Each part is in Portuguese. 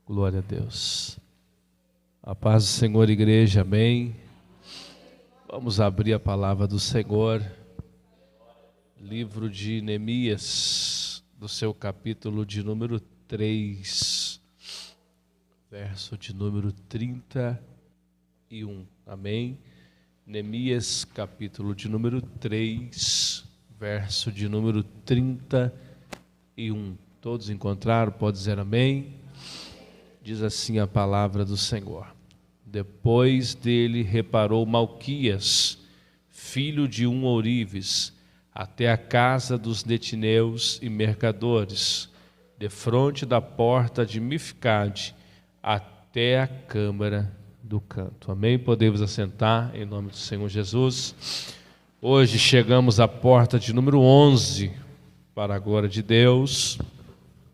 Glória a Deus. A paz do Senhor, igreja, amém. Vamos abrir a palavra do Senhor. Livro de Neemias, do seu capítulo de número 3, verso de número 31, amém. Neemias, capítulo de número 3, verso de número 31. Todos encontraram? Pode dizer amém? Diz assim a palavra do Senhor. Depois dele reparou Malquias, filho de um ourives, até a casa dos netineus e mercadores, defronte da porta de Mifcade, até a câmara do canto. Amém? Podemos assentar em nome do Senhor Jesus. Hoje chegamos à porta de número 11, para a glória de Deus,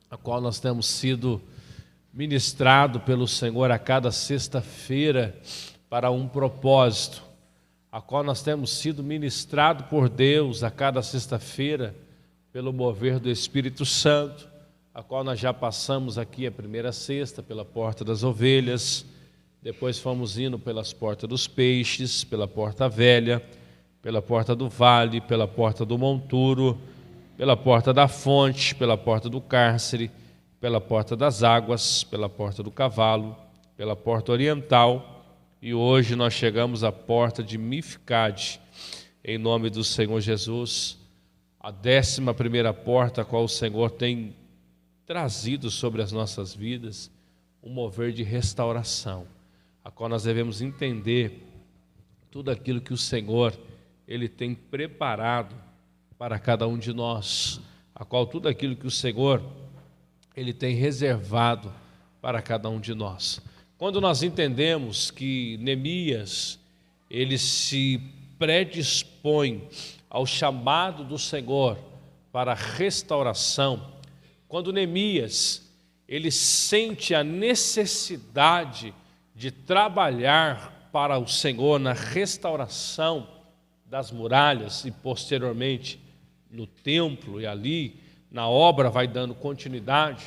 a qual nós temos sido ministrado pelo Senhor a cada sexta-feira para um propósito, a qual nós temos sido ministrado por Deus a cada sexta-feira pelo mover do Espírito Santo, a qual nós já passamos aqui a primeira sexta pela porta das ovelhas, depois fomos indo pelas portas dos peixes, pela porta velha, pela porta do vale, pela porta do monturo, pela porta da fonte, pela porta do cárcere, pela porta das águas, pela porta do cavalo, pela porta oriental, e hoje nós chegamos à porta de Mifcade, em nome do Senhor Jesus, a 11ª porta a qual o Senhor tem trazido sobre as nossas vidas um mover de restauração, a qual nós devemos entender tudo aquilo que o Senhor Ele tem preparado para cada um de nós, a qual tudo aquilo que o Senhor Ele tem reservado para cada um de nós. Quando nós entendemos que Neemias, ele se predispõe ao chamado do Senhor para a restauração, quando Neemias, ele sente a necessidade de trabalhar para o Senhor na restauração das muralhas e posteriormente no templo, e ali na obra vai dando continuidade,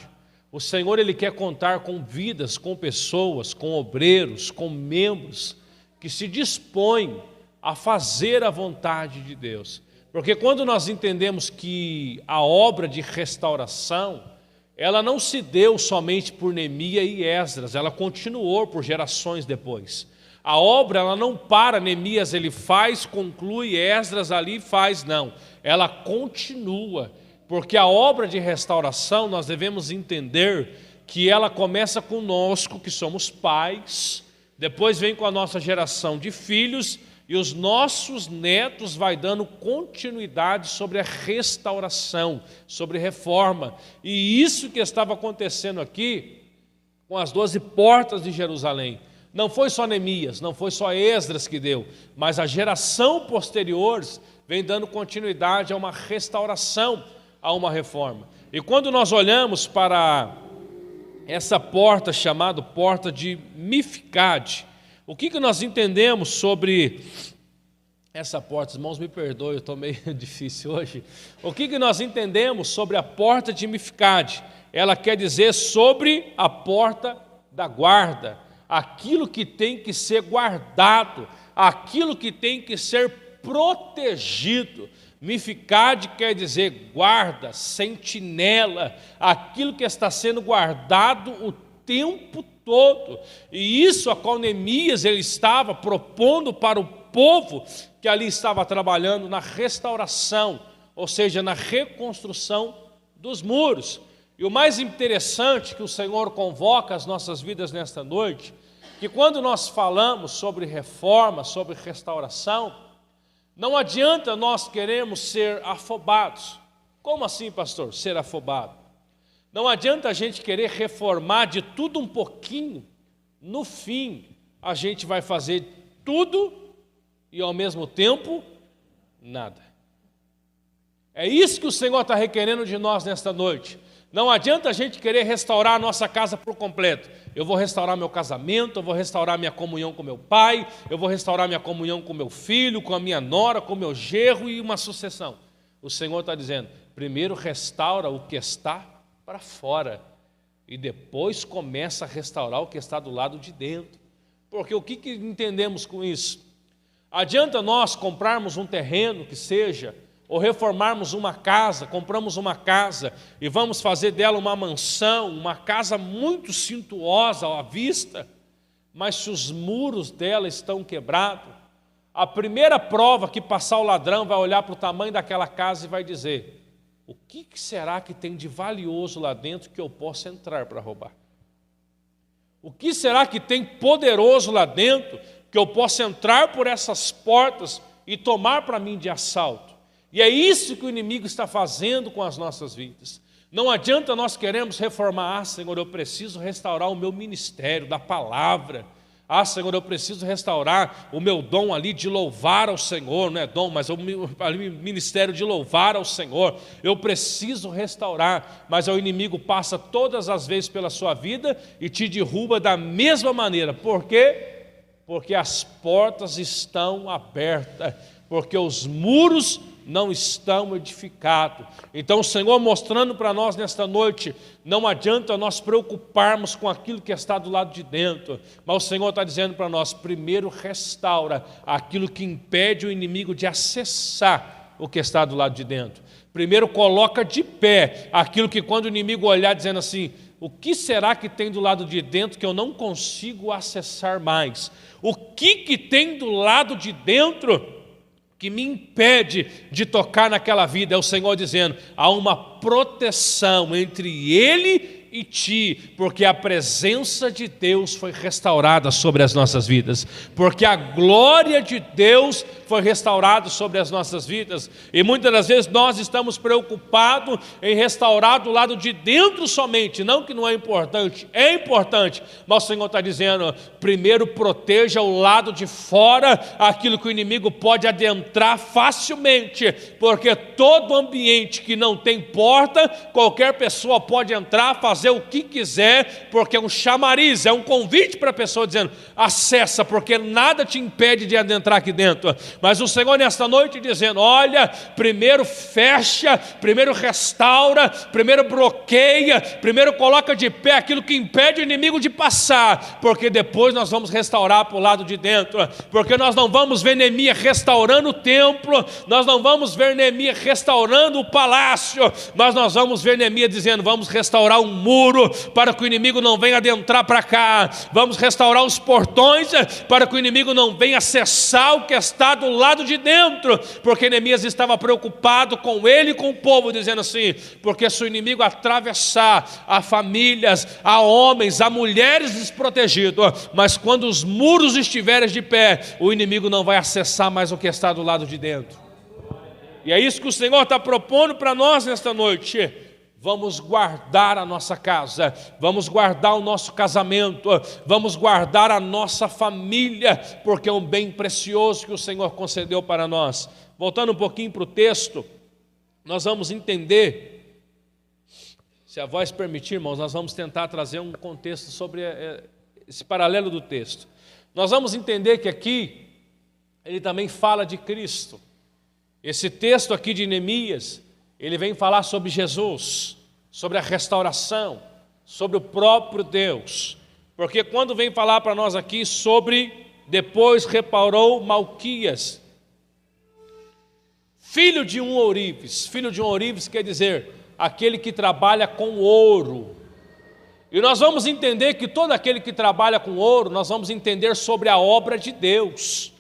o Senhor Ele quer contar com vidas, com pessoas, com obreiros, com membros que se dispõem a fazer a vontade de Deus. Porque quando nós entendemos que a obra de restauração, ela não se deu somente por Neemias e Esdras, ela continuou por gerações depois. A obra ela não para, Neemias ele faz, conclui, Esdras ali faz, não. Ela continua. Porque a obra de restauração, nós devemos entender que ela começa conosco, que somos pais, depois vem com a nossa geração de filhos, e os nossos netos vai dando continuidade sobre a restauração, sobre reforma. E isso que estava acontecendo aqui, com as 12 portas de Jerusalém, não foi só Neemias, não foi só Esdras que deu, mas a geração posterior vem dando continuidade a uma restauração, a uma reforma. E quando nós olhamos para essa porta chamada porta de Mifcade, o que nós entendemos sobre essa porta? Irmãos, me perdoem, eu estou meio difícil hoje. O que nós entendemos sobre a porta de Mifcade? Ela quer dizer sobre a porta da guarda, aquilo que tem que ser guardado, aquilo que tem que ser protegido. Mifcade quer dizer guarda, sentinela, aquilo que está sendo guardado o tempo todo. E isso a qual Neemias ele estava propondo para o povo que ali estava trabalhando na restauração, ou seja, na reconstrução dos muros. E o mais interessante que o Senhor convoca as nossas vidas nesta noite, que quando nós falamos sobre reforma, sobre restauração, não adianta nós queremos ser afobados. Como assim, pastor, ser afobado? Não adianta a gente querer reformar de tudo um pouquinho. No fim, a gente vai fazer tudo e ao mesmo tempo, nada. É isso que o Senhor está requerendo de nós nesta noite. Não adianta a gente querer restaurar a nossa casa por completo. Eu vou restaurar meu casamento, eu vou restaurar minha comunhão com meu pai, eu vou restaurar minha comunhão com meu filho, com a minha nora, com meu genro e uma sucessão. O Senhor está dizendo, primeiro restaura o que está para fora. e depois começa a restaurar o que está do lado de dentro. Porque o que entendemos com isso? Adianta nós comprarmos um terreno que seja, ou reformarmos uma casa, compramos uma casa e vamos fazer dela uma mansão, uma casa muito suntuosa à vista, mas se os muros dela estão quebrados, a primeira prova que passar o ladrão vai olhar para o tamanho daquela casa e vai dizer: o que será que tem de valioso lá dentro que eu possa entrar para roubar? O que será que tem poderoso lá dentro que eu possa entrar por essas portas e tomar para mim de assalto? E é isso que o inimigo está fazendo com as nossas vidas. Não adianta nós queremos reformar: Senhor, eu preciso restaurar o meu ministério da palavra. Senhor, eu preciso restaurar o meu dom ali de louvar ao Senhor, não é dom, mas o ministério de louvar ao Senhor. Eu preciso restaurar, mas o inimigo passa todas as vezes pela sua vida e te derruba da mesma maneira. Por quê? Porque as portas estão abertas, porque os muros não estão edificados. Então o Senhor mostrando para nós nesta noite, não adianta nós preocuparmos com aquilo que está do lado de dentro, mas o Senhor está dizendo para nós: primeiro restaura aquilo que impede o inimigo de acessar o que está do lado de dentro. Primeiro coloca de pé aquilo que, quando o inimigo olhar dizendo assim: o que será que tem do lado de dentro que eu não consigo acessar mais? O que tem do lado de dentro que me impede de tocar naquela vida? É o Senhor dizendo: há uma proteção entre Ele e ti, porque a presença de Deus foi restaurada sobre as nossas vidas, porque a glória de Deus foi restaurada sobre as nossas vidas. E muitas das vezes nós estamos preocupados em restaurar do lado de dentro somente. Não que não é importante, é importante, mas o Senhor está dizendo: primeiro proteja o lado de fora, aquilo que o inimigo pode adentrar facilmente, porque todo ambiente que não tem porta, qualquer pessoa pode entrar, fazer o que quiser, porque é um chamariz, é um convite para a pessoa dizendo: acessa, porque nada te impede de adentrar aqui dentro. Mas o Senhor nesta noite dizendo: olha, primeiro fecha, primeiro restaura, primeiro bloqueia, primeiro coloca de pé aquilo que impede o inimigo de passar, porque depois nós vamos restaurar para o lado de dentro, porque nós não vamos ver Neemias restaurando o templo, nós não vamos ver Neemias restaurando o palácio, mas nós vamos ver Neemias dizendo: vamos restaurar um muro para que o inimigo não venha adentrar para cá, vamos restaurar os portões para que o inimigo não venha acessar o que está do lado de dentro, porque Neemias estava preocupado com ele e com o povo, dizendo assim: porque se o inimigo atravessar, há famílias, há homens, há mulheres desprotegidos, mas quando os muros estiverem de pé, o inimigo não vai acessar mais o que está do lado de dentro. E é isso que o Senhor está propondo para nós nesta noite. Vamos guardar a nossa casa, vamos guardar o nosso casamento, vamos guardar a nossa família, porque é um bem precioso que o Senhor concedeu para nós. Voltando um pouquinho para o texto, nós vamos entender, se a voz permitir, irmãos, nós vamos tentar trazer um contexto sobre esse paralelo do texto. Nós vamos entender que aqui, ele também fala de Cristo. Esse texto aqui de Neemias, ele vem falar sobre Jesus, sobre a restauração, sobre o próprio Deus. Porque quando vem falar para nós aqui sobre depois reparou Malquias, filho de um ourives. Filho de um ourives quer dizer aquele que trabalha com ouro. E nós vamos entender que todo aquele que trabalha com ouro, nós vamos entender sobre a obra de Deus.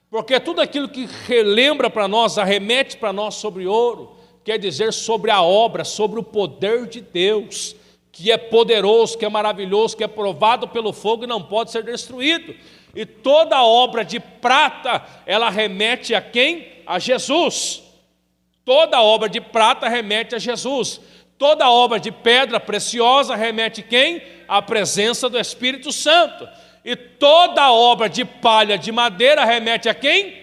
Porque tudo aquilo que relembra para nós, arremete para nós sobre ouro, quer dizer sobre a obra, sobre o poder de Deus, que é poderoso, que é maravilhoso, que é provado pelo fogo e não pode ser destruído. E toda obra de prata, ela remete a quem? A Jesus. Toda obra de prata remete a Jesus. Toda obra de pedra preciosa remete a quem? A presença do Espírito Santo. E toda obra de palha, de madeira remete a quem?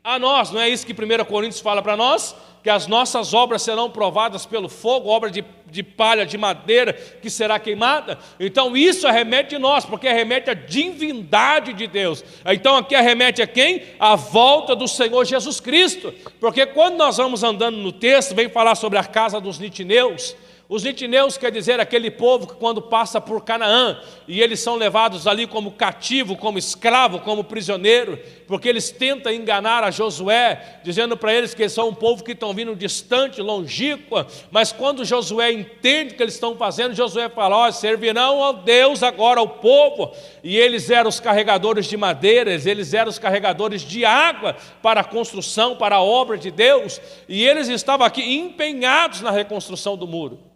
A nós. Não é isso que 1 Coríntios fala para nós? Que as nossas obras serão provadas pelo fogo, obra de palha, de madeira, que será queimada. Então isso remete a nós, porque remete à divindade de Deus. Então aqui remete a quem? A volta do Senhor Jesus Cristo. Porque quando nós vamos andando no texto, vem falar sobre a casa dos nitineus. Os nitineus quer dizer aquele povo que quando passa por Canaã, e eles são levados ali como cativo, como escravo, como prisioneiro, porque eles tentam enganar a Josué, dizendo para eles que eles são um povo que estão vindo distante, longínqua, mas quando Josué entende o que eles estão fazendo, Josué fala, ó, servirão ao Deus agora ao povo, e eles eram os carregadores de madeiras, eles eram os carregadores de água para a construção, para a obra de Deus, e eles estavam aqui empenhados na reconstrução do muro.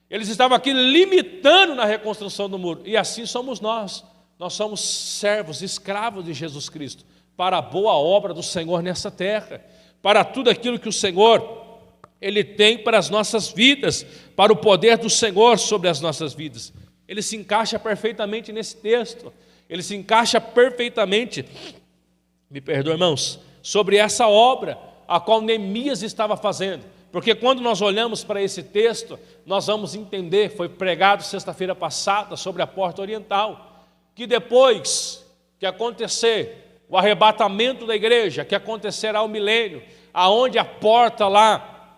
Eles estavam aqui limitando na reconstrução do muro. E assim somos nós. Nós somos servos, escravos de Jesus Cristo, para a boa obra do Senhor nessa terra, para tudo aquilo que o Senhor, Ele tem para as nossas vidas, para o poder do Senhor sobre as nossas vidas. Ele se encaixa perfeitamente nesse texto. Ele se encaixa perfeitamente, me perdoe, irmãos, sobre essa obra a qual Neemias estava fazendo. Porque quando nós olhamos para esse texto, nós vamos entender, foi pregado sexta-feira passada sobre a porta oriental, que depois que acontecer o arrebatamento da igreja, que acontecerá o milênio, aonde a porta lá,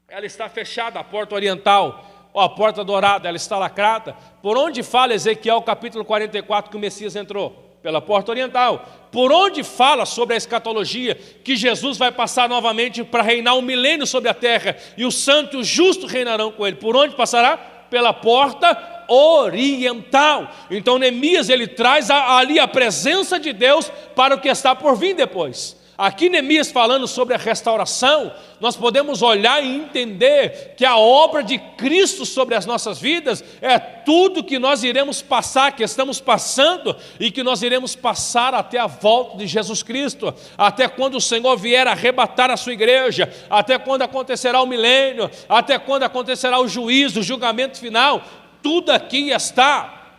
ela está fechada, a porta oriental, ou a porta dourada, ela está lacrada, por onde fala Ezequiel capítulo 44 que o Messias entrou? Pela porta oriental. Por onde fala sobre a escatologia, que Jesus vai passar novamente para reinar um milênio sobre a terra, e o santo e o justo reinarão com ele. Por onde passará? Pela porta oriental. Então Neemias, ele traz ali a presença de Deus para o que está por vir depois. Aqui Neemias falando sobre a restauração, nós podemos olhar e entender que a obra de Cristo sobre as nossas vidas é tudo que nós iremos passar, que estamos passando e que nós iremos passar até a volta de Jesus Cristo, até quando o Senhor vier arrebatar a sua igreja, até quando acontecerá o milênio, até quando acontecerá o juízo, o julgamento final. Tudo aqui está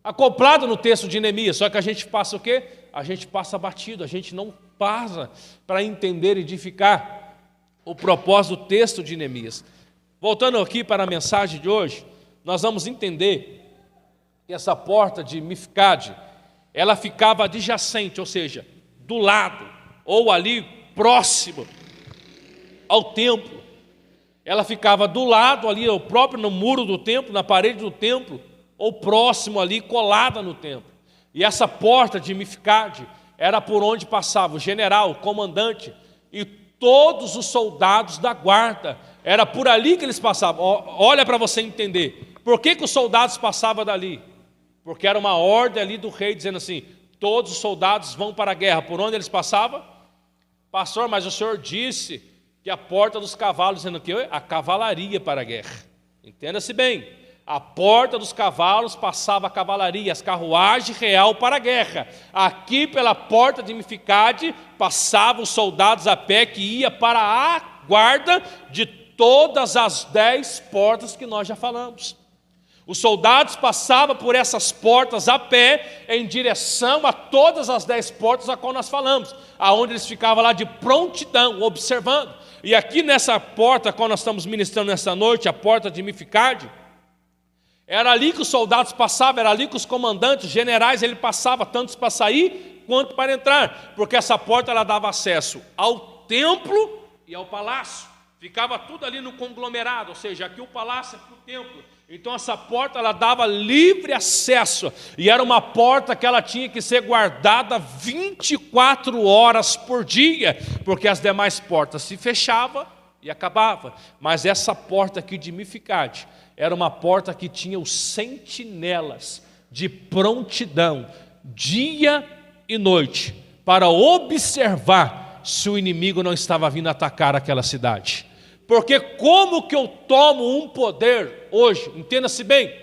acoplado no texto de Neemias, só que a gente passa o quê? A gente passa batido, a gente não passa para entender e edificar o propósito do texto de Neemias. Voltando aqui para a mensagem de hoje, nós vamos entender que essa porta de Mifcade, ela ficava adjacente, ou seja, do lado, ou ali próximo ao templo. Ela ficava do lado ali, ou próprio no muro do templo, na parede do templo, ou próximo ali, colada no templo. E essa porta de Mifcade era por onde passava o general, o comandante e todos os soldados da guarda. Era por ali que eles passavam. Olha para você entender. Por que os soldados passavam dali? Porque era uma ordem ali do rei dizendo assim, todos os soldados vão para a guerra. Por onde eles passavam? Pastor, mas o senhor disse que a porta dos cavalos, dizendo que a cavalaria para a guerra. Entenda-se bem. A porta dos cavalos passava a cavalaria, as carruagens real para a guerra. Aqui pela porta de Mifcade passavam os soldados a pé que ia para a guarda de todas as 10 portas que nós já falamos. Os soldados passavam por essas portas a pé em direção a todas as 10 portas a qual nós falamos, aonde eles ficavam lá de prontidão, observando. E aqui nessa porta, qual nós estamos ministrando nessa noite, a porta de Mifcade, era ali que os soldados passavam, era ali que os comandantes, os generais, ele passava tanto para sair quanto para entrar, porque essa porta ela dava acesso ao templo e ao palácio. Ficava tudo ali no conglomerado, ou seja, aqui o palácio é para o templo. Então essa porta ela dava livre acesso, e era uma porta que ela tinha que ser guardada 24 horas por dia, porque as demais portas se fechavam e acabavam. Mas essa porta aqui de Mifcade era uma porta que tinha os sentinelas de prontidão, dia e noite, para observar se o inimigo não estava vindo atacar aquela cidade. Porque como que eu tomo um poder hoje? Entenda-se bem.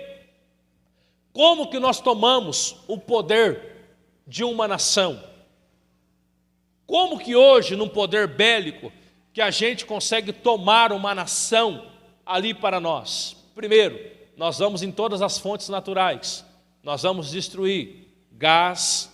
Como que nós tomamos o poder de uma nação? Como que hoje, num poder bélico, que a gente consegue tomar uma nação ali para nós? Primeiro, nós vamos em todas as fontes naturais. Nós vamos destruir gás,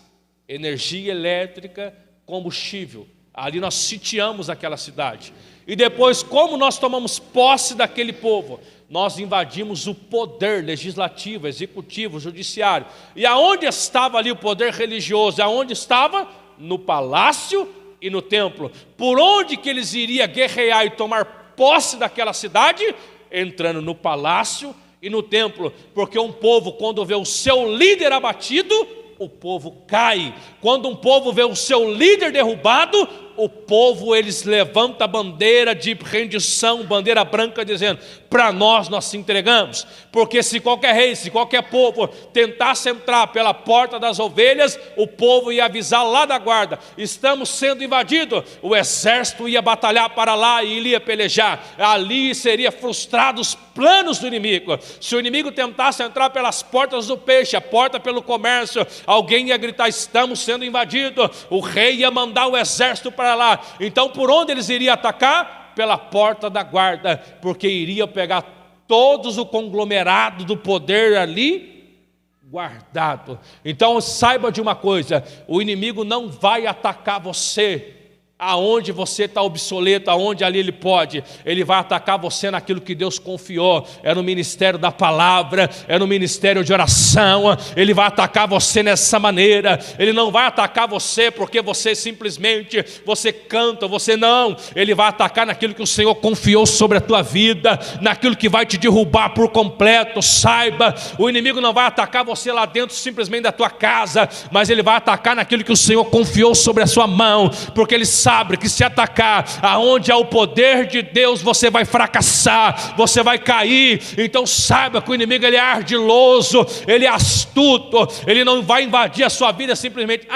energia elétrica, combustível. Ali nós sitiamos aquela cidade. E depois, como nós tomamos posse daquele povo? Nós invadimos o poder legislativo, executivo, judiciário. E aonde estava ali o poder religioso? Aonde estava? No palácio e no templo. Por onde que eles iriam guerrear e tomar posse daquela cidade? entrando no palácio e no templo, porque um povo, quando vê o seu líder abatido, o povo cai. Quando um povo vê o seu líder derrubado, o povo, eles levantam a bandeira de rendição, bandeira branca, dizendo: para nós se entregamos. Porque se qualquer rei, se qualquer povo tentasse entrar pela porta das ovelhas, o povo ia avisar lá da guarda: estamos sendo invadidos. O exército ia batalhar para lá e ele ia pelejar. Ali seria frustrado os planos do inimigo. Se o inimigo tentasse entrar pelas portas do peixe, a porta pelo comércio, alguém ia gritar: estamos sendo invadidos. O rei ia mandar o exército para lá. Então por onde eles iriam atacar? Pela porta da guarda, porque iria pegar todos o conglomerado do poder ali guardado. Então saiba de uma coisa: o inimigo não vai atacar você aonde você está obsoleto, aonde ali ele pode. Ele vai atacar você naquilo que Deus confiou, é no ministério da palavra, é no ministério de oração. Ele vai atacar você nessa maneira. Ele não vai atacar você porque você simplesmente, você canta, você não. Ele vai atacar naquilo que o Senhor confiou sobre a tua vida, naquilo que vai te derrubar por completo. Saiba, o inimigo não vai atacar você lá dentro simplesmente da tua casa, mas ele vai atacar naquilo que o Senhor confiou sobre a sua mão, porque ele sabe que se atacar aonde há o poder de Deus, você vai fracassar, você vai cair. Então saiba que o inimigo, ele é ardiloso, ele é astuto. Ele não vai invadir a sua vida simplesmente: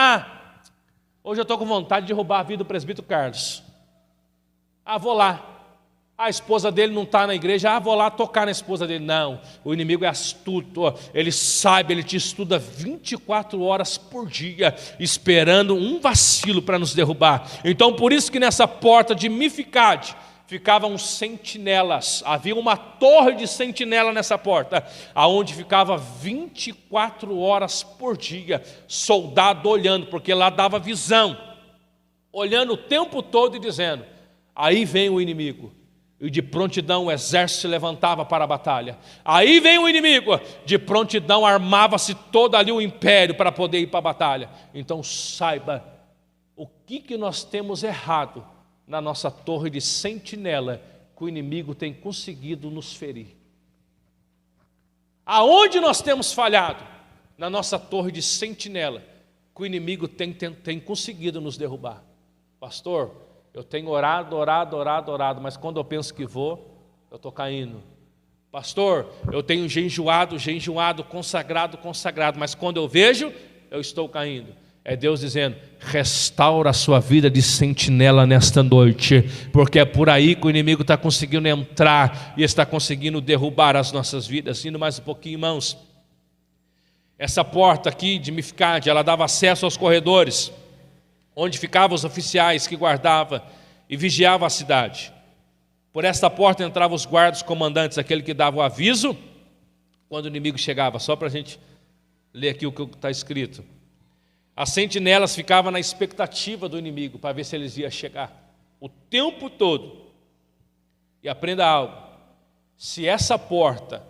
hoje eu estou com vontade de roubar a vida do presbítero Carlos, vou lá. A esposa dele não está na igreja, vou lá tocar na esposa dele. Não, o inimigo é astuto, ele sabe, ele te estuda 24 horas por dia, esperando um vacilo para nos derrubar. Então por isso que nessa porta de Mificade ficavam sentinelas, havia uma torre de sentinela nessa porta, aonde ficava 24 horas por dia, soldado olhando, porque lá dava visão, olhando o tempo todo e dizendo: aí vem o inimigo. E de prontidão o exército se levantava para a batalha. Aí vem o inimigo, de prontidão armava-se todo ali o império para poder ir para a batalha. Então saiba o que nós temos errado na nossa torre de sentinela, que o inimigo tem conseguido nos ferir. Aonde nós temos falhado? Na nossa torre de sentinela, que o inimigo tem conseguido nos derrubar. Pastor, eu tenho orado, mas quando eu penso que vou, eu estou caindo. Pastor, eu tenho jejuado, consagrado, mas quando eu vejo, eu estou caindo. É Deus dizendo: restaura a sua vida de sentinela nesta noite, porque é por aí que o inimigo está conseguindo entrar e está conseguindo derrubar as nossas vidas. Indo mais um pouquinho, irmãos. Essa porta aqui de Mificade, ela dava acesso aos corredores, onde ficavam os oficiais que guardavam e vigiavam a cidade. Por esta porta entravam os guardas comandantes, aquele que dava o aviso quando o inimigo chegava. Só para a gente ler aqui o que está escrito. As sentinelas ficavam na expectativa do inimigo, para ver se eles iam chegar o tempo todo. E aprenda algo: se essa porta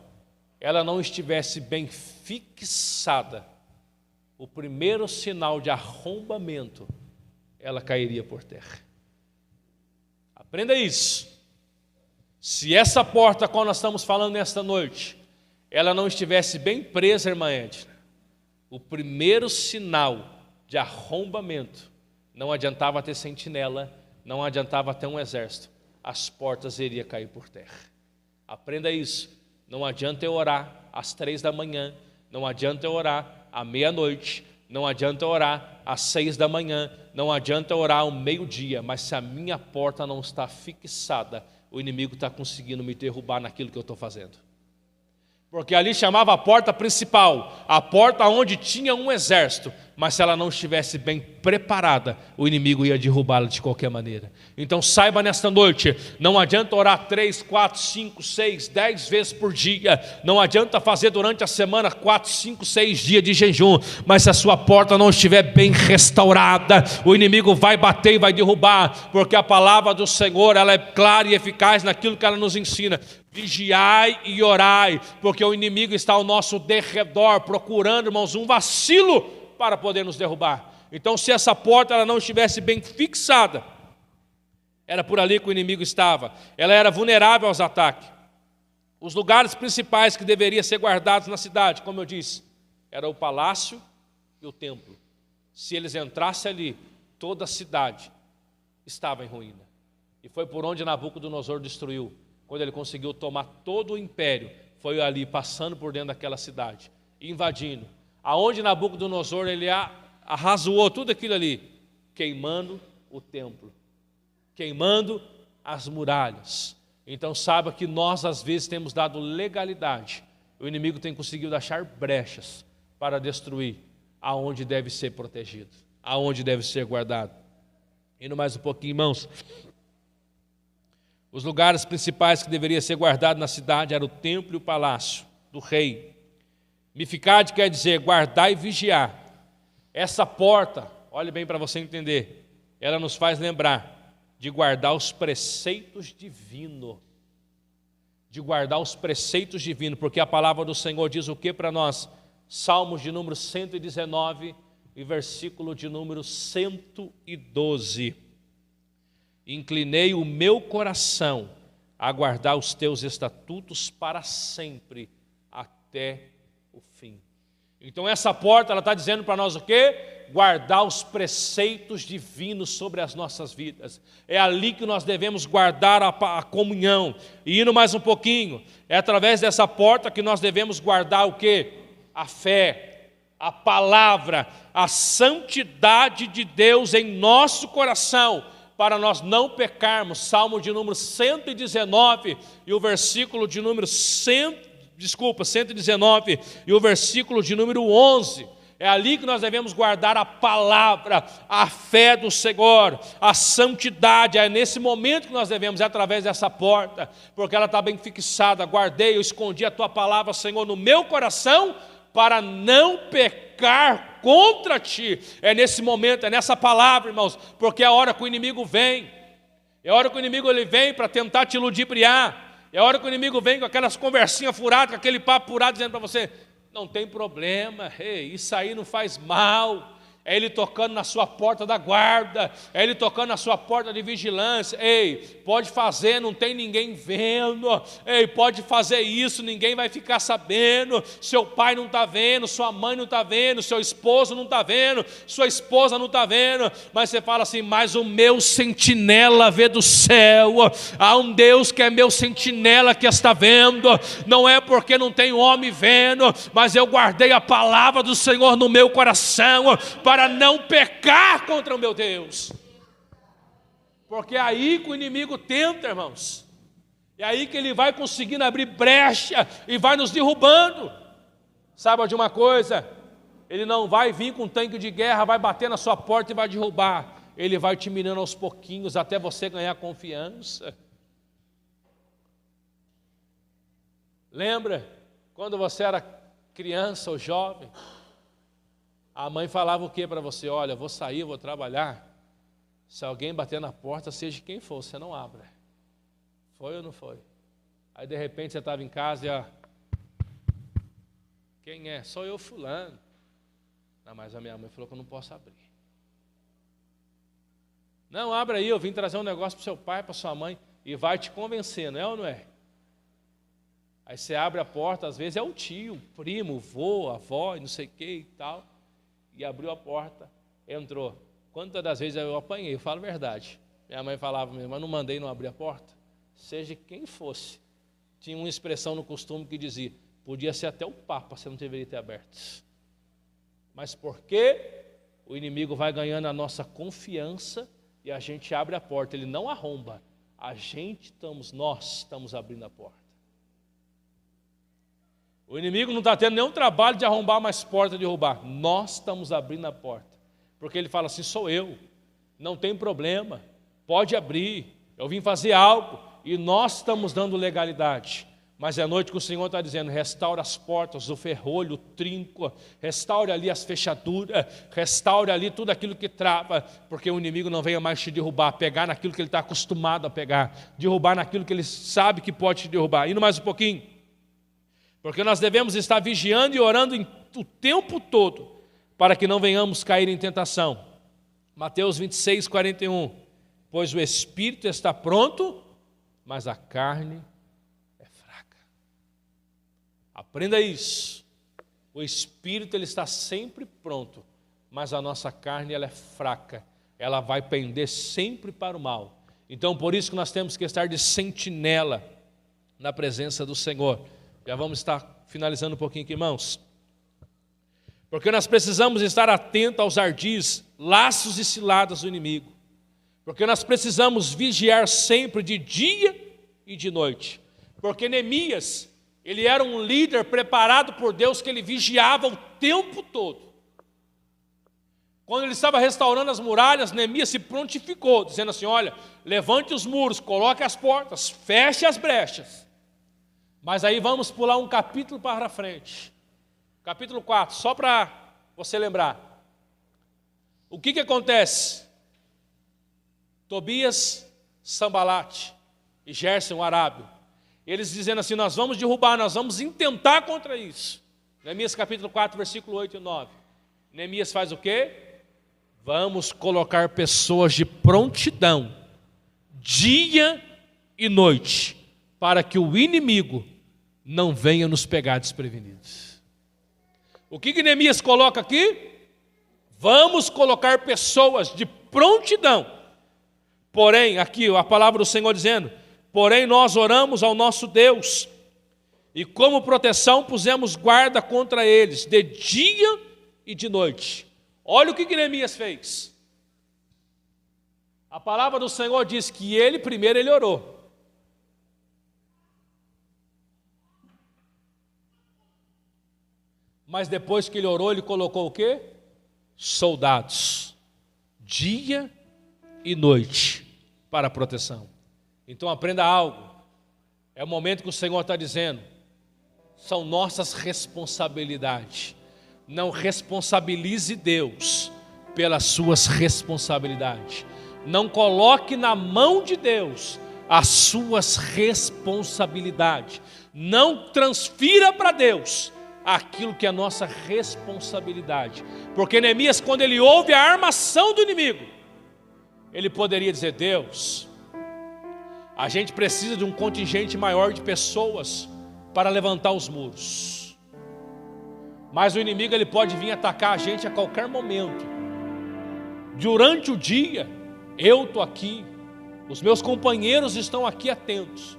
ela não estivesse bem fixada, o primeiro sinal de arrombamento, ela cairia por terra. Aprenda isso. Se essa porta, qual nós estamos falando nesta noite, ela não estivesse bem presa, irmã Edna, o primeiro sinal de arrombamento, não adiantava ter sentinela, não adiantava ter um exército, as portas iriam cair por terra. Aprenda isso. Não adianta eu orar às 3 da manhã, não adianta eu orar à meia-noite, não adianta eu orar às 6 da manhã, não adianta eu orar ao meio-dia, mas se a minha porta não está fixada, o inimigo está conseguindo me derrubar naquilo que eu estou fazendo. Porque ali chamava a porta principal, a porta onde tinha um exército, mas se ela não estivesse bem preparada, o inimigo ia derrubá-la de qualquer maneira. Então saiba nesta noite, não adianta orar 3, 4, 5, 6, 10 vezes por dia, não adianta fazer durante a semana 4, 5, 6 dias de jejum, mas se a sua porta não estiver bem restaurada, o inimigo vai bater e vai derrubar, porque a palavra do Senhor, ela é clara e eficaz naquilo que ela nos ensina. Vigiai e orai, porque o inimigo está ao nosso derredor, procurando, irmãos, um vacilo para poder nos derrubar. Então, se essa porta ela não estivesse bem fixada, era por ali que o inimigo estava, ela era vulnerável aos ataques. Os lugares principais que deveriam ser guardados na cidade, como eu disse, era o palácio e o templo. Se eles entrassem ali, toda a cidade estava em ruína. E foi por onde Nabucodonosor destruiu. Quando ele conseguiu tomar todo o império, foi ali, passando por dentro daquela cidade, invadindo. Aonde Nabucodonosor, ele arrasou tudo aquilo ali, queimando o templo, queimando as muralhas. Então saiba que nós às vezes temos dado legalidade. O inimigo tem conseguido achar brechas para destruir aonde deve ser protegido, aonde deve ser guardado. Indo mais um pouquinho, irmãos. Os lugares principais que deveriam ser guardados na cidade eram o templo e o palácio do rei. Mificade quer dizer guardar e vigiar. Essa porta, olhe bem para você entender, ela nos faz lembrar de guardar os preceitos divinos. De guardar os preceitos divinos, porque a palavra do Senhor diz o que para nós? Salmos de número 119 e versículo de número 112. Inclinei o meu coração a guardar os teus estatutos para sempre, até o fim. Então essa porta, ela está dizendo para nós o quê? Guardar os preceitos divinos sobre as nossas vidas. É ali que nós devemos guardar a comunhão. E indo mais um pouquinho, é através dessa porta que nós devemos guardar o quê? A fé, a palavra, a santidade de Deus em nosso coração, para nós não pecarmos. Salmo de número 119 e o versículo de número 119 e o versículo de número 11. É ali que nós devemos guardar a palavra, a fé do Senhor, a santidade. É nesse momento que nós devemos, é através dessa porta, porque ela está bem fixada. Guardei, eu escondi a tua palavra, Senhor, no meu coração, para não pecar contra ti. É nesse momento, é nessa palavra, irmãos, porque é a hora que o inimigo vem. É a hora que o inimigo ele vem para tentar te ludibriar. É a hora que o inimigo vem com aquelas conversinhas furadas, com aquele papo furado, dizendo para você: não tem problema, isso aí não faz mal. É ele tocando na sua porta da guarda, é ele tocando na sua porta de vigilância. Ei, pode fazer, não tem ninguém vendo. Ei, pode fazer isso, ninguém vai ficar sabendo. Seu pai não está vendo, sua mãe não está vendo, seu esposo não está vendo, sua esposa não está vendo. Mas você fala assim: mas o meu sentinela vê do céu. Há um Deus que é meu sentinela que está vendo. Não é porque não tem homem vendo, mas eu guardei a palavra do Senhor no meu coração, para não pecar contra o meu Deus. Porque é aí que o inimigo tenta, irmãos. É aí que ele vai conseguindo abrir brecha e vai nos derrubando. Sabe de uma coisa? Ele não vai vir com um tanque de guerra, vai bater na sua porta e vai derrubar. Ele vai te minando aos pouquinhos até você ganhar confiança. Lembra quando você era criança ou jovem? A mãe falava o que para você? Olha, eu vou sair, eu vou trabalhar. Se alguém bater na porta, seja quem for, você não abra. Foi ou não foi? Aí de repente você estava em casa e quem é? Sou eu, fulano. Não, mas a minha mãe falou que eu não posso abrir. Não, abra aí, eu vim trazer um negócio para o seu pai, para sua mãe, e vai te convencendo, é ou não é? Aí você abre a porta, às vezes é o tio, o primo, o vô, a avó, e não sei o que e tal. E abriu a porta, entrou. Quantas das vezes eu apanhei, eu falo a verdade. Minha mãe falava, mas não mandei não abrir a porta. Seja quem fosse. Tinha uma expressão no costume que dizia: podia ser até o Papa, você não deveria ter aberto. Mas por quê? O inimigo vai ganhando a nossa confiança e a gente abre a porta. Ele não arromba. Nós estamos abrindo a porta. O inimigo não está tendo nenhum trabalho de arrombar mais porta, de roubar. Nós estamos abrindo a porta. Porque ele fala assim: sou eu, não tem problema, pode abrir, eu vim fazer algo. E nós estamos dando legalidade. Mas é a noite que o Senhor está dizendo: restaura as portas, o ferrolho, o trinco, restaure ali as fechaduras, restaure ali tudo aquilo que trava, porque o inimigo não venha mais te derrubar, pegar naquilo que ele está acostumado a pegar, derrubar naquilo que ele sabe que pode te derrubar. Indo mais um pouquinho. Porque nós devemos estar vigiando e orando o tempo todo, para que não venhamos cair em tentação. Mateus 26, 41. Pois o espírito está pronto, mas a carne é fraca. Aprenda isso. O espírito ele está sempre pronto, mas a nossa carne ela é fraca. Ela vai pender sempre para o mal. Então por isso que nós temos que estar de sentinela na presença do Senhor. Já vamos estar finalizando um pouquinho aqui, irmãos. Porque nós precisamos estar atentos aos ardis, laços e ciladas do inimigo. Porque nós precisamos vigiar sempre de dia e de noite. Porque Neemias, ele era um líder preparado por Deus, que ele vigiava o tempo todo. Quando ele estava restaurando as muralhas, Neemias se prontificou, dizendo assim, olha, levante os muros, coloque as portas, feche as brechas. Mas aí vamos pular um capítulo para frente. Capítulo 4, só para você lembrar. O que acontece? Tobias, Sambalate e Gerson, o arábio, eles dizendo assim, nós vamos derrubar, nós vamos intentar contra isso. Neemias capítulo 4, versículo 8 e 9. Neemias faz o quê? Vamos colocar pessoas de prontidão, dia e noite, para que o inimigo não venha nos pegar desprevenidos. O que Neemias coloca aqui? Vamos colocar pessoas de prontidão. Porém, aqui a palavra do Senhor dizendo, porém nós oramos ao nosso Deus, e como proteção pusemos guarda contra eles, de dia e de noite. Olha o que Neemias fez. A palavra do Senhor diz que ele primeiro ele orou. Mas depois que ele orou, ele colocou o quê? Soldados, dia e noite, para a proteção. Então aprenda algo. É o momento que o Senhor está dizendo, são nossas responsabilidades. Não responsabilize Deus pelas suas responsabilidades. Não coloque na mão de Deus as suas responsabilidades. Não transfira para Deus aquilo que é nossa responsabilidade. Porque Neemias, quando ele ouve a armação do inimigo, ele poderia dizer, Deus, a gente precisa de um contingente maior de pessoas para levantar os muros. Mas o inimigo ele pode vir atacar a gente a qualquer momento. Durante o dia, eu estou aqui, os meus companheiros estão aqui atentos.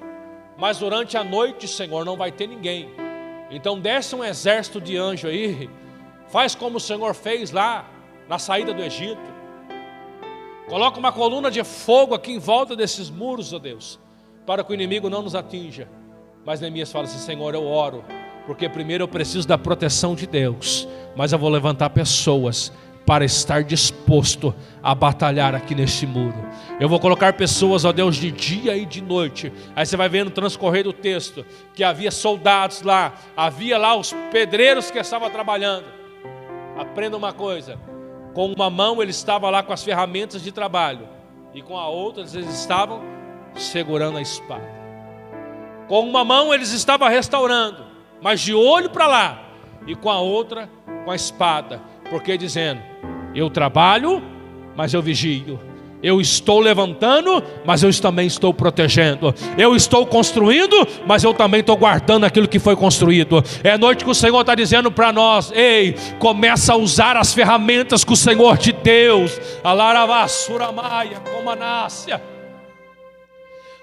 Mas durante a noite, Senhor, não vai ter ninguém. Então desce um exército de anjo aí, faz como o Senhor fez lá na saída do Egito. Coloca uma coluna de fogo aqui em volta desses muros, ó Deus, para que o inimigo não nos atinja. Mas Neemias fala assim, Senhor, eu oro, porque primeiro eu preciso da proteção de Deus, mas eu vou levantar pessoas para estar disposto a batalhar aqui nesse muro. Eu vou colocar pessoas, ó Deus, de dia e de noite. Aí você vai vendo transcorrer do texto, que havia soldados lá, havia lá os pedreiros que estavam trabalhando. Aprenda uma coisa, com uma mão ele estava lá com as ferramentas de trabalho, e com a outra eles estavam segurando a espada. Com uma mão eles estavam restaurando, mas de olho para lá, e com a outra com a espada, porque dizendo, eu trabalho, mas eu vigio. Eu estou levantando, mas eu também estou protegendo. Eu estou construindo, mas eu também estou guardando aquilo que foi construído. É noite que o Senhor está dizendo para nós, ei, começa a usar as ferramentas que o Senhor te deu. Alaravasuramaia, comanácia.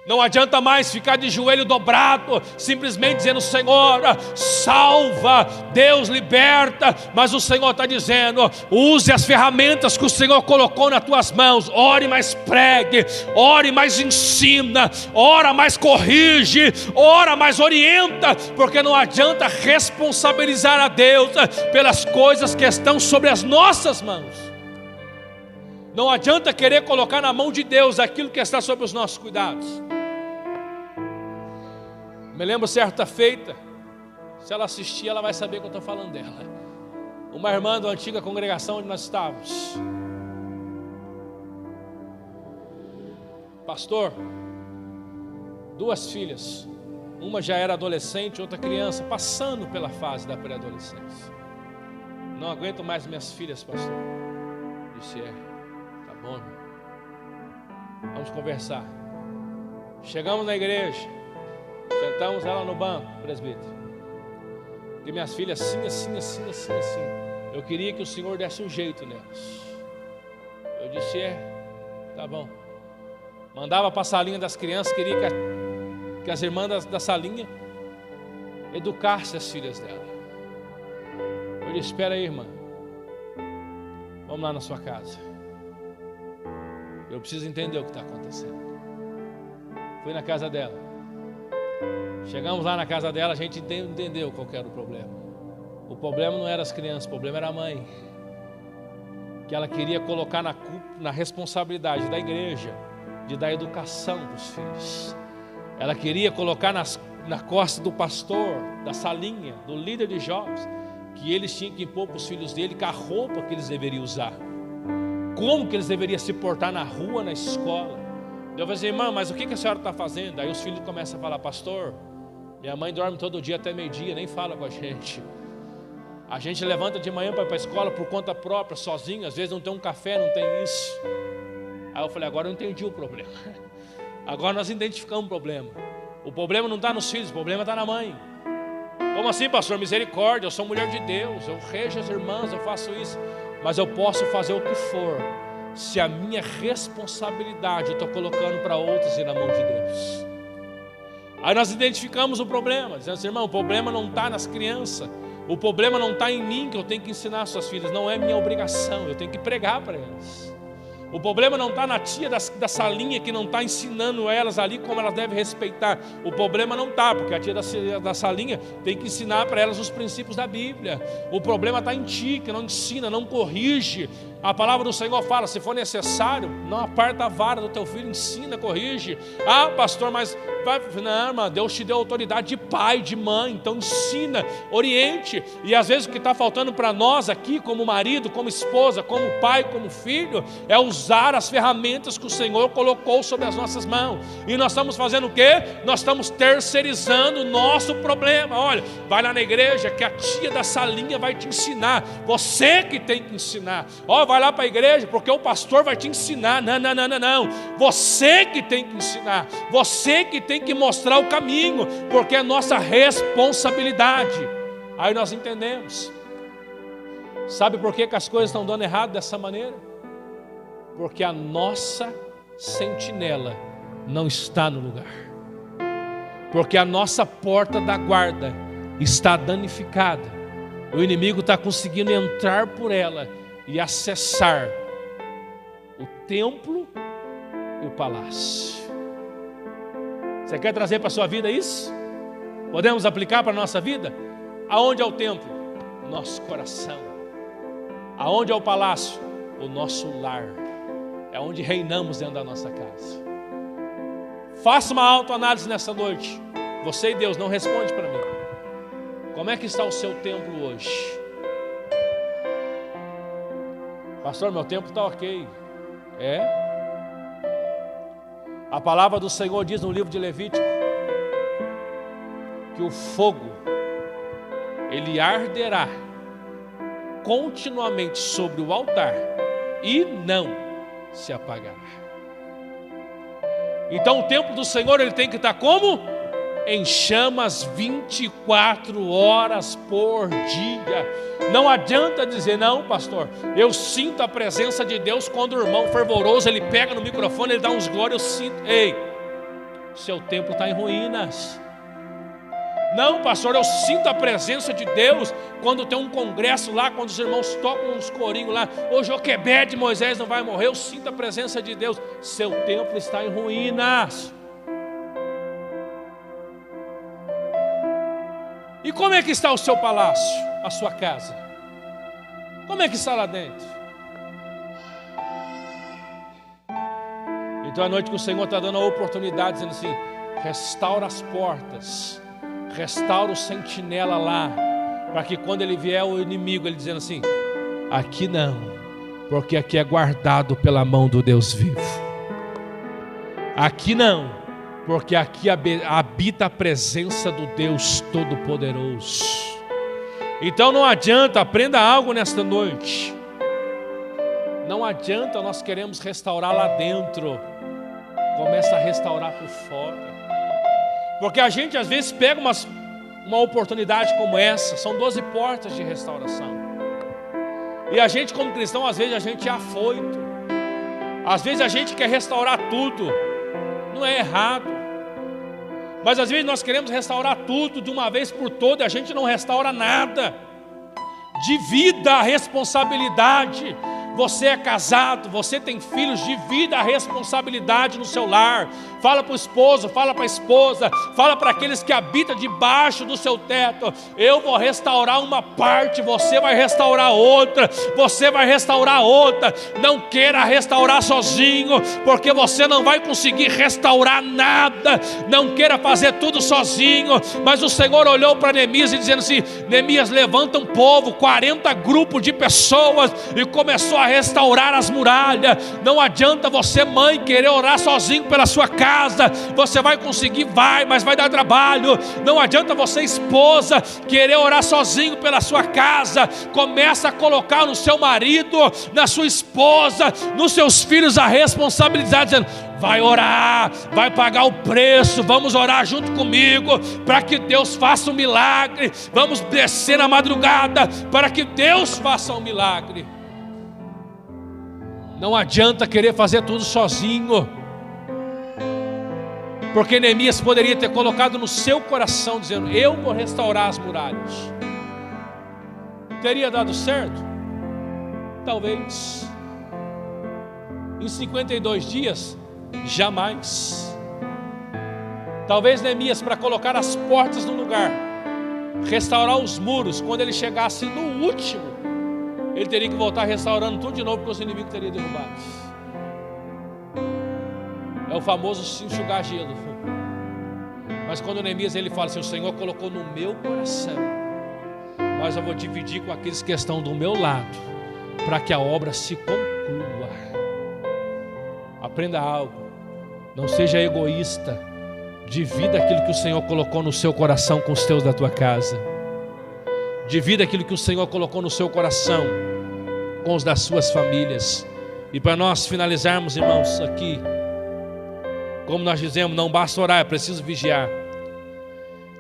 Não adianta mais ficar de joelho dobrado, simplesmente dizendo, Senhor, salva, Deus liberta. Mas o Senhor está dizendo, use as ferramentas que o Senhor colocou nas tuas mãos. Ore, mas pregue, ore, mas ensina, ora, mas corrige, ora, mas orienta. Porque não adianta responsabilizar a Deus pelas coisas que estão sobre as nossas mãos. Não adianta querer colocar na mão de Deus aquilo que está sob os nossos cuidados. Me lembro certa feita, se ela assistir, ela vai saber que eu estou falando dela. Uma irmã da antiga congregação onde nós estávamos. Pastor, 2 filhas. Uma já era adolescente, outra criança, passando pela fase da pré-adolescência. Não aguento mais minhas filhas, pastor. Disse, tá bom, irmão. Vamos conversar. Chegamos na igreja, sentamos ela no banco, presbítero. Porque minhas filhas assim. Eu queria que o Senhor desse um jeito nelas. Eu disse, tá bom. Mandava para a salinha das crianças, queria que as irmãs da salinha educassem as filhas dela. Eu disse, espera aí, irmã. Vamos lá na sua casa. Eu preciso entender o que está acontecendo. Fui na casa dela. Chegamos lá na casa dela, a gente entendeu qual era o problema. O problema não era as crianças, o problema era a mãe. Que ela queria colocar na responsabilidade da igreja de dar educação para os filhos. Ela queria colocar na costa do pastor, da salinha, do líder de jovens, que eles tinham que impor para os filhos dele que a roupa que eles deveriam usar, como que eles deveriam se portar na rua, na escola. Eu falei assim, irmã, mas o que a senhora está fazendo? Aí os filhos começam a falar, pastor, minha mãe dorme todo dia até meio-dia, nem fala com a gente. A gente levanta de manhã para ir para a escola por conta própria, sozinho, às vezes não tem um café, não tem isso. Aí eu falei, agora eu entendi o problema. Agora nós identificamos o problema. O problema não está nos filhos, o problema está na mãe. Como assim, pastor? Misericórdia, eu sou mulher de Deus, eu rejo as irmãs, eu faço isso. Mas eu posso fazer o que for, se a minha responsabilidade eu estou colocando para outros e na mão de Deus. Aí nós identificamos o problema, dizendo assim, irmão, o problema não está nas crianças, o problema não está em mim, que eu tenho que ensinar as suas filhas, não é minha obrigação, eu tenho que pregar para elas. O problema não está na tia da salinha que não está ensinando elas ali como elas devem respeitar. O problema não está, porque a tia da salinha tem que ensinar para elas os princípios da Bíblia. O problema está em ti, que não ensina, não corrige. A palavra do Senhor fala, se for necessário, não aparta a vara do teu filho, ensina, corrige. Ah, pastor, mas não, irmã, Deus te deu autoridade de pai, de mãe, então ensina, oriente. E às vezes o que está faltando para nós aqui, como marido, como esposa, como pai, como filho, é usar as ferramentas que o Senhor colocou sobre as nossas mãos. E nós estamos fazendo o quê? Nós estamos terceirizando o nosso problema. Olha, vai lá na igreja que a tia da salinha vai te ensinar, você que tem que ensinar. Ó, vai lá para a igreja porque o pastor vai te ensinar. Não. Você que tem que ensinar, você que tem que mostrar o caminho, porque é nossa responsabilidade. Aí nós entendemos. Sabe por que as coisas estão dando errado dessa maneira? Porque a nossa sentinela não está no lugar, porque a nossa porta da guarda está danificada. O inimigo está conseguindo entrar por ela e acessar o templo e o palácio. Você quer trazer para a sua vida isso? Podemos aplicar para a nossa vida? Aonde é o templo? Nosso coração. Aonde é o palácio? O nosso lar. É onde reinamos dentro da nossa casa. Faça uma autoanálise nessa noite. Você e Deus, não responde para mim. Como é que está o seu templo hoje? Pastor, meu templo está ok. A palavra do Senhor diz no livro de Levítico que o fogo, ele arderá continuamente sobre o altar e não se apagará. Então o templo do Senhor, ele tem que estar como? Em chamas 24 horas por dia. Não adianta dizer, não, pastor, eu sinto a presença de Deus quando o irmão fervoroso, ele pega no microfone, ele dá uns glórias, eu sinto. Ei, seu templo está em ruínas. Não, pastor, eu sinto a presença de Deus quando tem um congresso lá, quando os irmãos tocam uns corinhos lá. O Joquebede, Moisés não vai morrer, eu sinto a presença de Deus. Seu templo está em ruínas. E como é que está o seu palácio, a sua casa? Como é que está lá dentro? Então é a noite que o Senhor está dando a oportunidade, dizendo assim, restaura as portas, restaura o sentinela lá, para que quando ele vier o inimigo, ele dizendo assim, aqui não, porque aqui é guardado pela mão do Deus vivo. Aqui não, porque aqui habita a presença do Deus Todo-Poderoso. Então não adianta, aprenda algo nesta noite. Não adianta nós queremos restaurar lá dentro, começa a restaurar por fora. Porque a gente às vezes pega uma oportunidade como essa, são 12 portas de restauração. E a gente como cristão, às vezes a gente é afoito, às vezes a gente quer restaurar tudo. Não é errado, mas às vezes nós queremos restaurar tudo de uma vez por todas, e a gente não restaura nada. Divida a responsabilidade. Você é casado, você tem filhos, divida a responsabilidade no seu lar. Fala para o esposo, fala para a esposa, fala para aqueles que habitam debaixo do seu teto: eu vou restaurar uma parte, você vai restaurar outra, você vai restaurar outra. Não queira restaurar sozinho, porque você não vai conseguir restaurar nada. Não queira fazer tudo sozinho. Mas o Senhor olhou para Neemias e dizendo assim: Neemias, levanta um povo, 40 grupos de pessoas, e começou a restaurar as muralhas. Não adianta você, mãe, querer orar sozinho pela sua casa. Você vai conseguir, mas vai dar trabalho. Não adianta você, esposa, querer orar sozinho pela sua casa. Começa a colocar no seu marido, na sua esposa, nos seus filhos a responsabilidade, dizendo: vai orar, vai pagar o preço, vamos orar junto comigo, para que Deus faça um milagre. Vamos descer na madrugada, para que Deus faça um milagre. Não adianta querer fazer tudo sozinho, porque Neemias poderia ter colocado no seu coração, dizendo: eu vou restaurar as muralhas. Teria dado certo? Talvez. Em 52 dias? Jamais. Talvez Neemias, para colocar as portas no lugar, restaurar os muros, quando ele chegasse no último, ele teria que voltar restaurando tudo de novo, porque os inimigos teriam derrubado. É o famoso enxugar gelo. Mas quando Neemias ele fala assim: o Senhor colocou no meu coração, mas eu vou dividir com aqueles que estão do meu lado, para que a obra se conclua. Aprenda algo: não seja egoísta. Divida aquilo que o Senhor colocou no seu coração com os teus da tua casa. Divida aquilo que o Senhor colocou no seu coração com os das suas famílias. E para nós finalizarmos, irmãos, aqui, como nós dizemos, não basta orar, é preciso vigiar.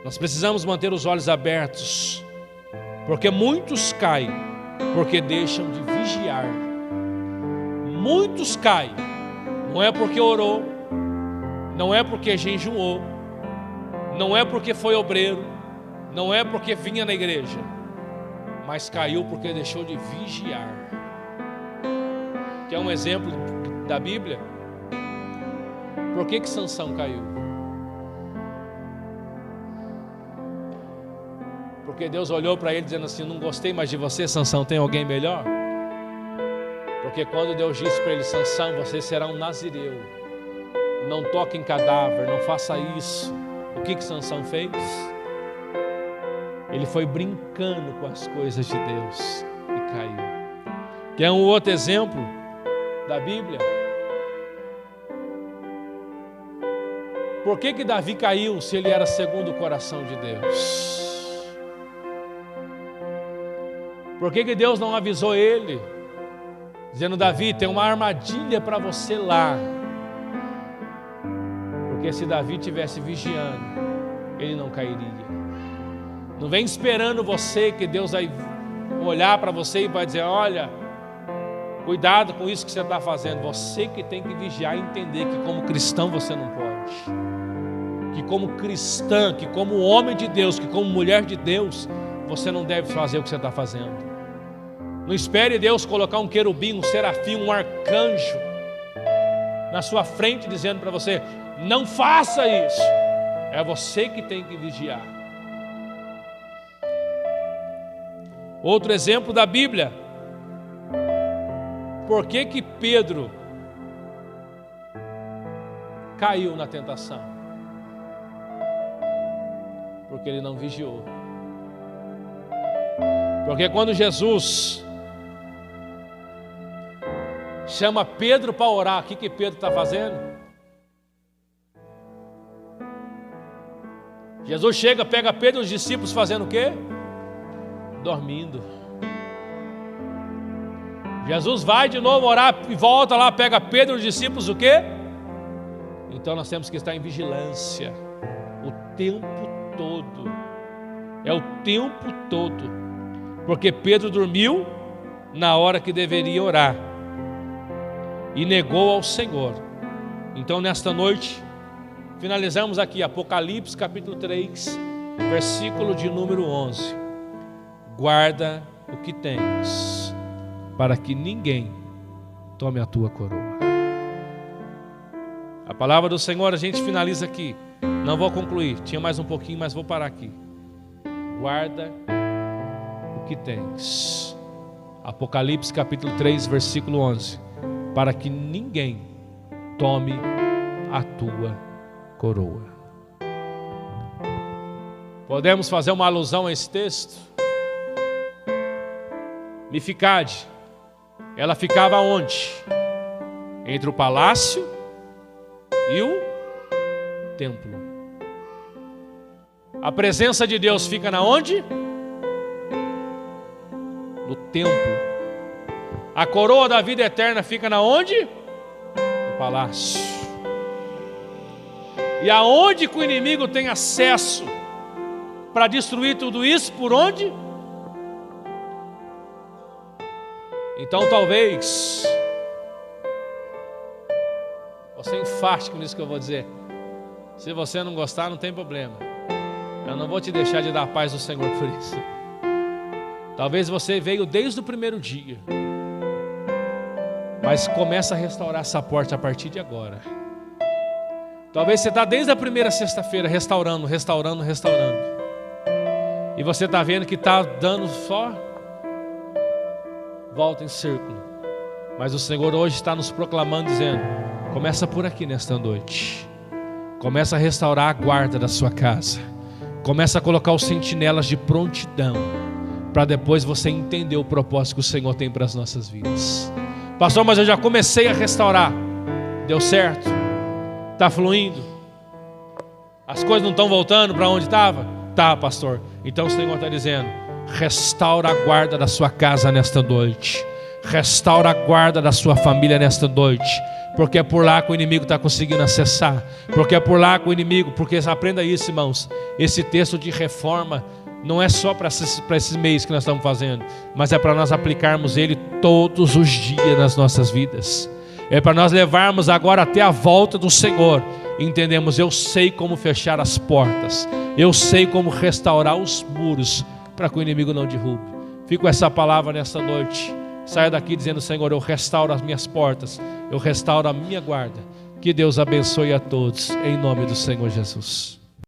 Nós precisamos manter os olhos abertos, porque muitos caem porque deixam de vigiar. Muitos caem, não é porque orou, não é porque jejuou, não é porque foi obreiro, não é porque vinha na igreja, mas caiu porque deixou de vigiar. Quer um exemplo da Bíblia? Por que Sansão caiu? Porque Deus olhou para ele dizendo assim: não gostei mais de você, Sansão, tem alguém melhor? Porque quando Deus disse para ele: Sansão, você será um nazireu, não toque em cadáver, não faça isso. O que Sansão fez? Ele foi brincando com as coisas de Deus e caiu. Quer um outro exemplo da Bíblia? Por que Davi caiu se ele era segundo o coração de Deus? Por que Deus não avisou ele, dizendo: Davi, tem uma armadilha para você lá? Porque se Davi estivesse vigiando, ele não cairia. Não vem esperando você que Deus vai olhar para você e vai dizer: olha, cuidado com isso que você está fazendo. Você que tem que vigiar e entender que como cristão você não pode. Que como cristã, que como homem de Deus, que como mulher de Deus, você não deve fazer o que você está fazendo. Não espere Deus colocar um querubim, um serafim, um arcanjo na sua frente dizendo para você: não faça isso. É você que tem que vigiar. Outro exemplo da Bíblia. Por que Pedro caiu na tentação? Porque ele não vigiou. Porque quando Jesus chama Pedro para orar, o que Pedro está fazendo? Jesus chega, pega Pedro e os discípulos fazendo o quê? Dormindo. Jesus vai de novo orar e volta lá, pega Pedro e os discípulos o quê? Então nós temos que estar em vigilância o tempo todo. É o tempo todo. Porque Pedro dormiu na hora que deveria orar e negou ao Senhor. Então nesta noite finalizamos aqui Apocalipse capítulo 3, versículo de número 11. Guarda o que tens, para que ninguém tome a tua coroa. A palavra do Senhor, a gente finaliza aqui. Não vou concluir, tinha mais um pouquinho, mas vou parar aqui. Guarda o que tens. Apocalipse capítulo 3, versículo 11. Para que ninguém tome a tua coroa. Podemos fazer uma alusão a esse texto? Mificade, ela ficava onde? Entre o palácio e o templo. A presença de Deus fica na onde? No templo. A coroa da vida eterna fica na onde? No palácio. E aonde que o inimigo tem acesso para destruir tudo isso? Por onde? Então talvez você é enfático nisso que eu vou dizer. Se você não gostar, não tem problema. Eu não vou te deixar de dar a paz do Senhor por isso. Talvez você veio desde o primeiro dia, mas começa a restaurar essa porta a partir de agora. Talvez você está desde a primeira sexta-feira restaurando. E você está vendo que está dando só volta em círculo. Mas o Senhor hoje está nos proclamando, dizendo: começa por aqui nesta noite. Começa a restaurar a guarda da sua casa. Começa a colocar os sentinelas de prontidão, para depois você entender o propósito que o Senhor tem para as nossas vidas. Pastor, mas eu já comecei a restaurar. Deu certo? Está fluindo? As coisas não estão voltando para onde estava? Tá, pastor. Então o Senhor está dizendo: restaura a guarda da sua casa nesta noite. Restaura a guarda da sua família nesta noite. Porque é por lá que o inimigo está conseguindo acessar. Porque é por lá que o inimigo... Porque aprenda isso, irmãos. Esse texto de reforma não é só para esses meses que nós estamos fazendo, mas é para nós aplicarmos ele todos os dias nas nossas vidas. É para nós levarmos agora até a volta do Senhor. Entendemos, eu sei como fechar as portas. Eu sei como restaurar os muros, para que o inimigo não derrube. Fico com essa palavra nesta noite. Saia daqui dizendo: Senhor, eu restauro as minhas portas, eu restauro a minha guarda. Que Deus abençoe a todos, em nome do Senhor Jesus.